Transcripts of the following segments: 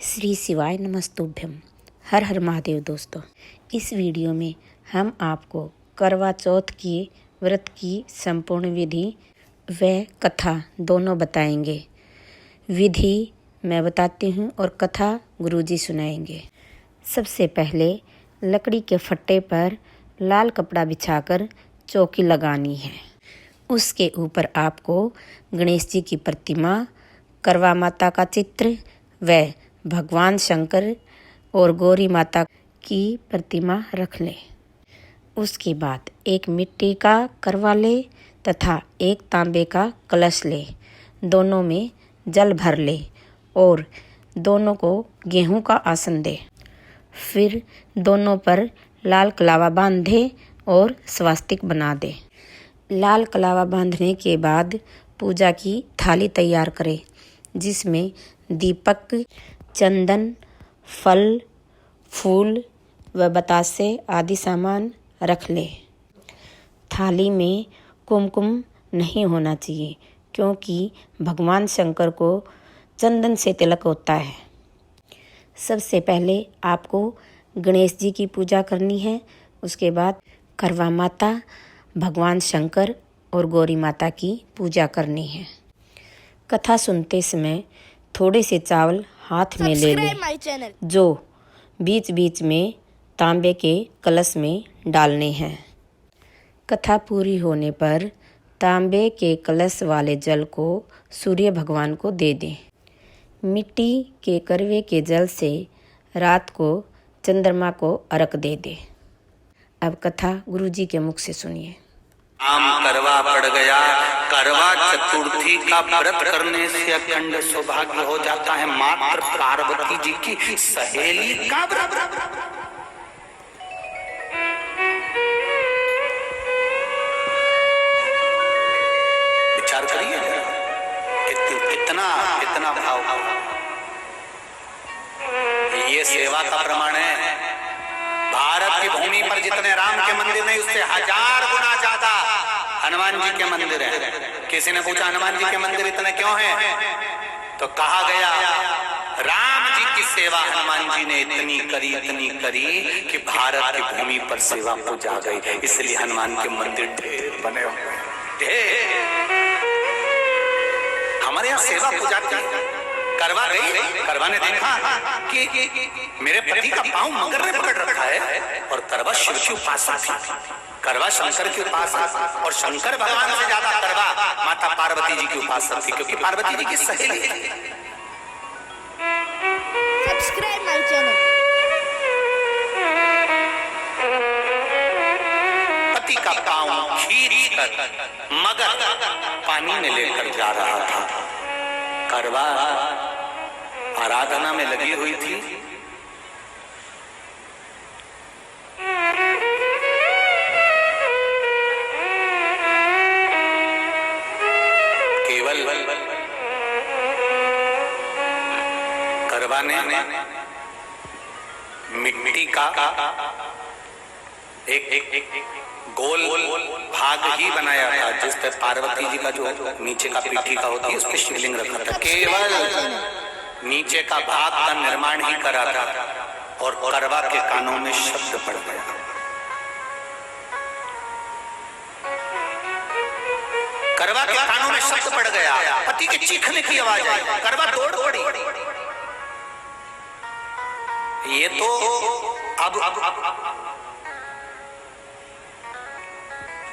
श्री शिवाय नमस्तुभ्यम। हर हर महादेव। दोस्तों, इस वीडियो में हम आपको करवा चौथ की व्रत की संपूर्ण विधि व कथा दोनों बताएंगे। विधि मैं बताती हूँ और कथा गुरुजी सुनाएंगे। सबसे पहले लकड़ी के फट्टे पर लाल कपड़ा बिछाकर चौकी लगानी है। उसके ऊपर आपको गणेश जी की प्रतिमा, करवा माता का चित्र व भगवान शंकर और गौरी माता की प्रतिमा रख ले। उसके बाद एक मिट्टी का करवा ले तथा एक तांबे का कलश ले। दोनों में जल भर ले और दोनों को गेहूं का आसन दे। फिर दोनों पर लाल कलावा बांधे और स्वास्तिक बना दे। लाल कलावा बांधने के बाद पूजा की थाली तैयार करे, जिसमें दीपक, चंदन, फल, फूल व बतासे आदि सामान रख ले। थाली में कुमकुम नहीं होना चाहिए, क्योंकि भगवान शंकर को चंदन से तिलक होता है। सबसे पहले आपको गणेश जी की पूजा करनी है। उसके बाद करवा माता, भगवान शंकर और गौरी माता की पूजा करनी है। कथा सुनते समय थोड़े से चावल हाथ में ले लें, जो बीच बीच में तांबे के कलश में डालने हैं। कथा पूरी होने पर तांबे के कलश वाले जल को सूर्य भगवान को दे दें। मिट्टी के करवे के जल से रात को चंद्रमा को अर्घ दे दे। अब कथा गुरुजी के मुख से सुनिए। आम करवा पड़ गया। करवा चतुर्थी का व्रत करने से अखंड सौभाग्य हो जाता है। मात्र पार्वती जी की सहेली का व्रत। विचार करिए कितना भाव। ये सेवा का प्रमाण है। भारत की भूमि पर जितने राम के मंदिर नहीं, उससे 1000 गुना ज्यादा हनुमान जी के मंदिर हैं। किसी ने पूछा हनुमान जी के मंदिर इतने क्यों हैं? तो कहा गया राम जी की सेवा हनुमान जी ने इतनी करी कि भारत की भूमि पर सेवा पूजा गई। इसलिए हनुमान के मंदिर ढेर बने हुए हैं। हमारे यहाँ सेवा पूजा करवा गई। करवा ने देखा कि मेरे पति का पांव मगर ने पकड़ रखा है और करवा शिव की उपासक थी। करवा शंकर की उपासक और शंकर भगवान से ज्यादा करवा माता पार्वती जी की उपासक थी, क्योंकि पार्वती जी की सहेली थी। Subscribe my channel. पति का पांव खींच कर मगर पानी में लेकर जा रहा था। करवा आराधना में लगी हुई थी। केवल करवा ने मिट्टी का एक गोल भाग ही बनाया था, जिस पर पार्वती जी का जो नीचे का पीठी का होती है, उस पर शिवलिंग रखा था। केवल नीचे का भाग का निर्माण ही करा था और करवा के कानों में शब्द पड़ गया। करवा के कानों में शब्द पड़ गया। पति के चीखने की आवाज आई। करवा दौड़ पड़ी। ये तो अब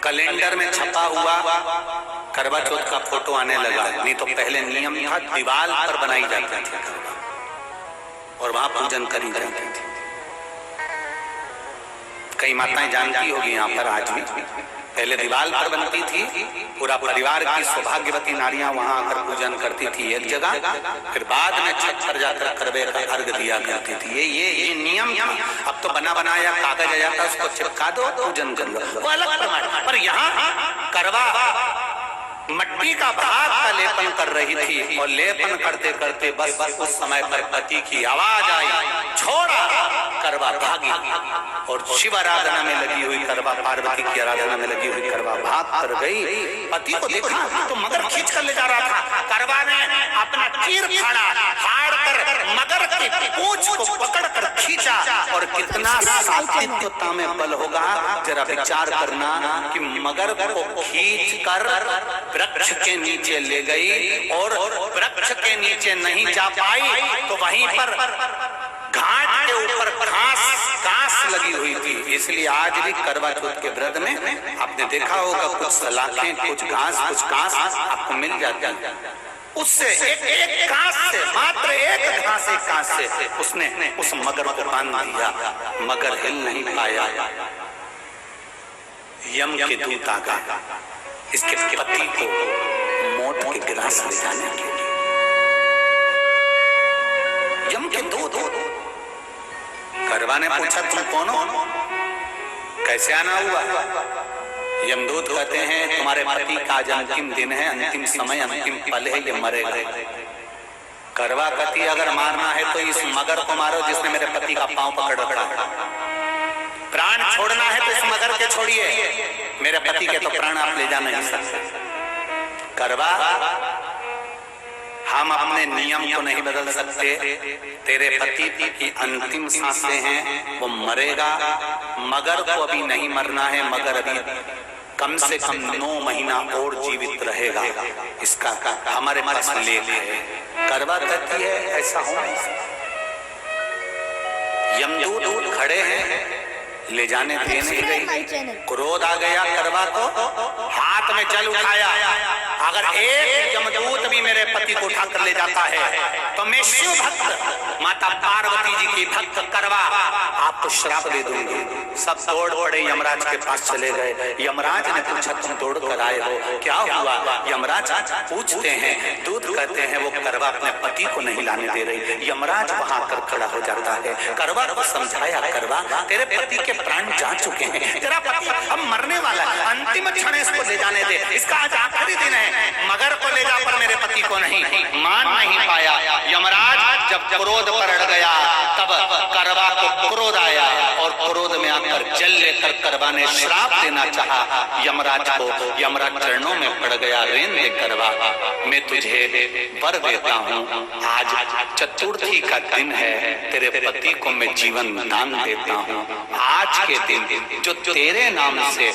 कैलेंडर में छपा हुआ करवा चौथ का फोटो आने लगा। नहीं तो पहले नियम था, दीवार पर बनाई जाती थी करवा और वहां पूजन करी जाती थी। कई माताएं जानती होगी यहाँ पर आज भी, पहले दीवार पर बनती थी। पूरा परिवार की सौभाग्यवती नारियां वहां आकर पूजन करती थी एक जगह, फिर बाद में छत पर जाकर करवे का अर्घ दिया करती थी। ये नियम था। अब तो बना बनाया कागज आ जाता, उसको चिपका दो, पूजन कर लो, वो अलग प्रमाण। पर यहाँ करवा मट्टी का भाग का लेपन कर रही थी और लेपन करते करते बस उस समय पर पति की आवाज आई, छोड़ा। करवा भागी और शिव आराधना में लगी हुई करवा, पार्वती की आराधना में लगी हुई करवा भाग कर गई। पति को देखा तो मगर खींच कर ले जा रहा था। करवा ने अपना चीर फाड़ा, फाड़ कर मगर की पूंछ को पकड़कर खींचा और कितना सात्विकता में बल होगा जरा विचार करना कि मगर को खींचकर वृक्ष के नीचे ले गई और वृक्ष के नीचे नहीं जा पाई तो वहीं पर घाट के ऊपर घास लगी हुई थी। इसलिए आज भी करवा चौथ के व्रत में आपने देखा होगा कुछ सलाखें, कुछ घास आपको मिल जाती है। उससे एक घास से, मात्र एक घास से उसने उस मगर को बांध दिया। मगर हिल नहीं पाया। यम के दूत आ गए इसके पति को मौत के गिलास ले जाने के लिए। यम के दूत। करवा ने पूछा तुम कौन हो, कैसे आना हुआ? यमदूत कहते हैं तुम्हारे पति का आज अंतिम दिन है, अंतिम समय, अंतिम पल है, ये मरेगा। करवा कहती अगर मारना है तो इस मगर को मारो जिसने मेरे पति का पांव पकड़ रखा। प्राण छोड़ना है तो इस मगर के छोड़िए, मेरे पति के तो प्राण आप ले जा नहीं सकते। करवा हम अपने नियम को नहीं बदल सकते। तेरे पति की अंतिम सांसें हैं, वो मरेगा। मगर को अभी नहीं मरना है, मगर अभी कम से कम 9 महीना और जीवित रहेगा। इसका हमारे पास लेख है। करवा कहती है ऐसा हो नहीं सकता। यमदूत खड़े हैं, ले जाने दे नहीं गई। क्रोध आ गया करवा को, हाथ में जल उठाया। अगर एक यमदूत भी मेरे पति को उठाकर ले जाता है तो मैं शिव भक्त माता पार्वती जी की भक्त करवा आपको श्राप दे दूंगी। सब दौड़ पड़े यमराज के पास चले गए। यमराज ने पूछा तुम दौड़ कर आए हो, क्या हुआ? यमराज पूछते हैं, दूत कहते हैं वो करवा अपने पति को नहीं लाने दे रही। यमराज वहां कर खड़ा हो जाता है। करवा को समझाया, करवा तेरे पति के प्राण जा चुके हैं, तेरा पति अब मरने वाला है, अंतिम क्षण इसको ले जाने दे, इसका आज आखिरी दिन है। मगर को ले जा पर मेरे पति को नहीं। मान नहीं पाया। यमराज जब क्रोध पर अड़ गया तब करवा को क्रोध आया और क्रोध में आकर जल लेकर करवा ने श्राप देना चाहा यमराज को। यमराज चरणों में पड़ गया, रेन दे करवा, मैं तुझे वर देता हूँ, आज चतुर्थी का दिन है, तेरे पति को मैं जीवन दान देता हूँ। आज के दिन जो तेरे नाम से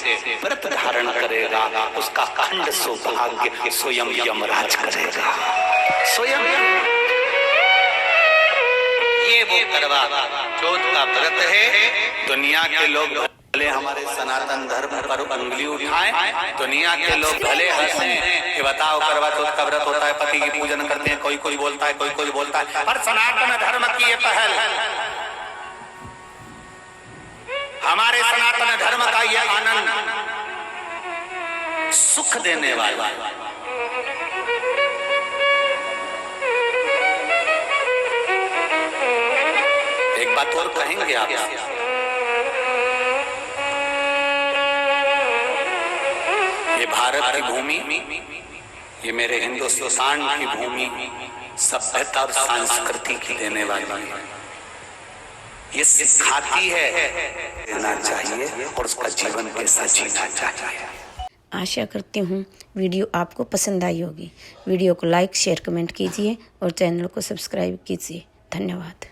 व्रत धारण करेगा उसका खंड सौभाग्य स्वयं यमराज करेगा। स्वयं ये वो करवा चौथ का व्रत है। दुनिया के लोग भले हमारे सनातन धर्म पर उंगली उठाएं, दुनिया के लोग भले हंसें कि बताओ करवा चौथ का व्रत होता है, पति की पूजन करते हैं, कोई बोलता है, कोई बोलता है, पर सनातन धर्म की ये पहल, हमारे सनातन धर्म का ये आनंद सुख देने वाला। एक बात और कहेंगे आप, ये भारत की भूमि, ये मेरे हिंदुस्तान की भूमि सभ्यता और संस्कृति की देने वाली है। ये सिखाती है देना चाहिए और उसका जीवन कैसा जीना चाहिए। आशा करती हूँ वीडियो आपको पसंद आई होगी। वीडियो को लाइक, शेयर, कमेंट कीजिए और चैनल को सब्सक्राइब कीजिए। धन्यवाद।